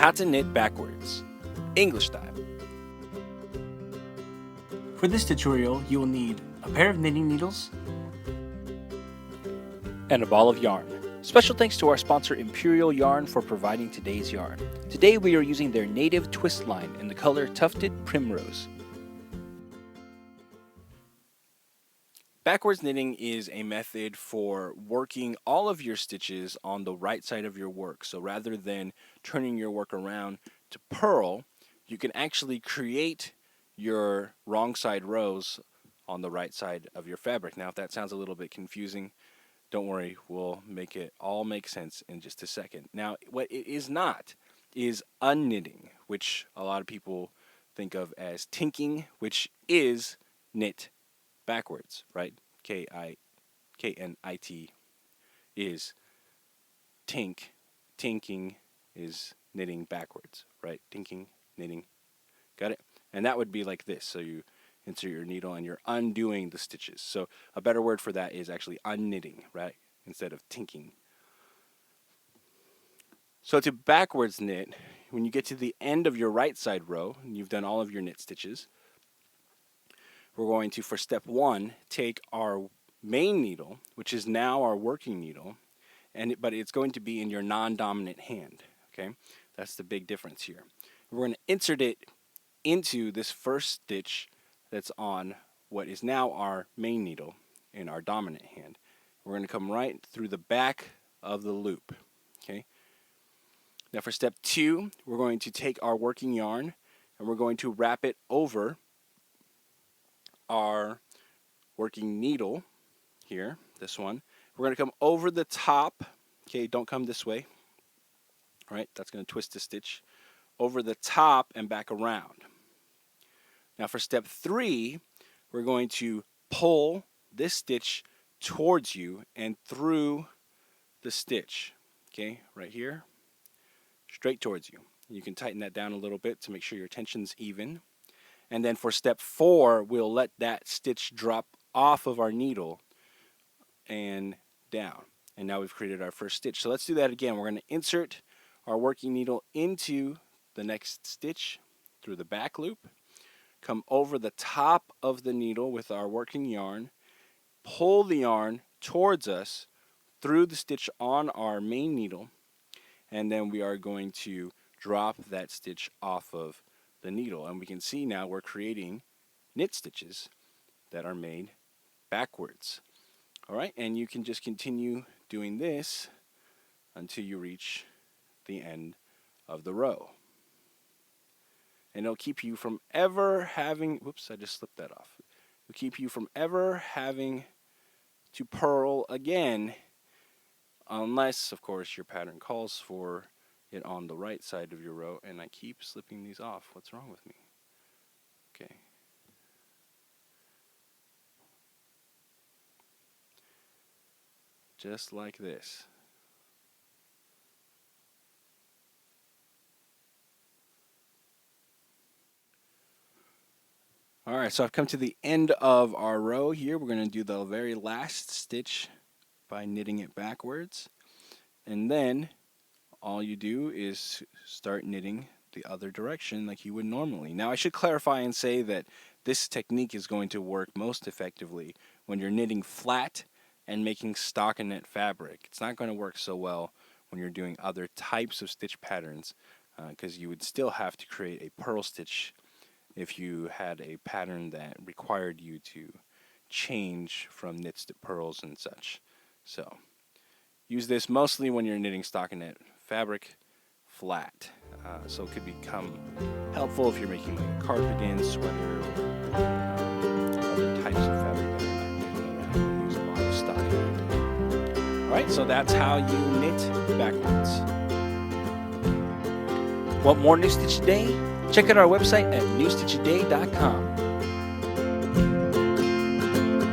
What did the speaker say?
How to knit backwards, English style. For this tutorial, you will need a pair of knitting needles And a ball of yarn. Special thanks to our sponsor Imperial Yarn for providing today's yarn. Today we are using their native twist line in the color Tufted Primrose. Backwards knitting is a method for working all of your stitches on the right side of your work. So rather than turning your work around to purl, you can actually create your wrong side rows on the right side of your fabric. Now, if that sounds a little bit confusing, don't worry, we'll make it all make sense in just a second. Now, what it is not is unknitting, which a lot of people think of as tinking, which is knit backwards, right? K-N-I-T is tink. Tinking is knitting backwards, right? Tinking, knitting. Got it? And that would be like this. So you insert your needle and you're undoing the stitches. So a better word for that is actually unknitting, right? Instead of tinking. So to backwards knit, when you get to the end of your right side row, and you've done all of your knit stitches, we're going to, for step 1, take our main needle, which is now our working needle, but it's going to be in your non-dominant hand. Okay, that's the big difference here. We're going to insert it into this first stitch that's on what is now our main needle in our dominant hand. We're going to come right through the back of the loop. Okay. Now for step 2, we're going to take our working yarn and we're going to wrap it over our working needle here, this one. We're going to come over the top. Okay, don't come this way. All right, that's going to twist the stitch over the top and back around. Now for step 3, we're going to pull this stitch towards you and through the stitch. Okay, right here, straight towards you. You can tighten that down a little bit to make sure your tension's even. And then for step 4, we'll let that stitch drop off of our needle and down. And now we've created our first stitch. So let's do that again. We're going to insert our working needle into the next stitch through the back loop, come over the top of the needle with our working yarn, pull the yarn towards us through the stitch on our main needle, and then we are going to drop that stitch off of the needle, and we can see now we're creating knit stitches that are made backwards. All right, and you can just continue doing this until you reach the end of the row. And it'll keep you from ever having, whoops, I just slipped that off. It'll keep you from ever having to purl again, unless, of course, your pattern calls for it on the right side of your row, and I keep slipping these off. What's wrong with me? Okay. Just like this. Alright, so I've come to the end of our row here. We're going to do the very last stitch by knitting it backwards, and then all you do is start knitting the other direction like you would normally. Now I should clarify and say that this technique is going to work most effectively when you're knitting flat and making stockinette fabric. It's not going to work so well when you're doing other types of stitch patterns because you would still have to create a purl stitch if you had a pattern that required you to change from knits to purls and such. So use this mostly when you're knitting stockinette fabric flat. So it could become helpful if you're making like a cardigan, sweater, or other types of fabric that are not knitting around. Use a lot of stockinette. Alright, so that's how you knit backwards. Want more New Stitch a Day? Check out our website at newstitchaday.com.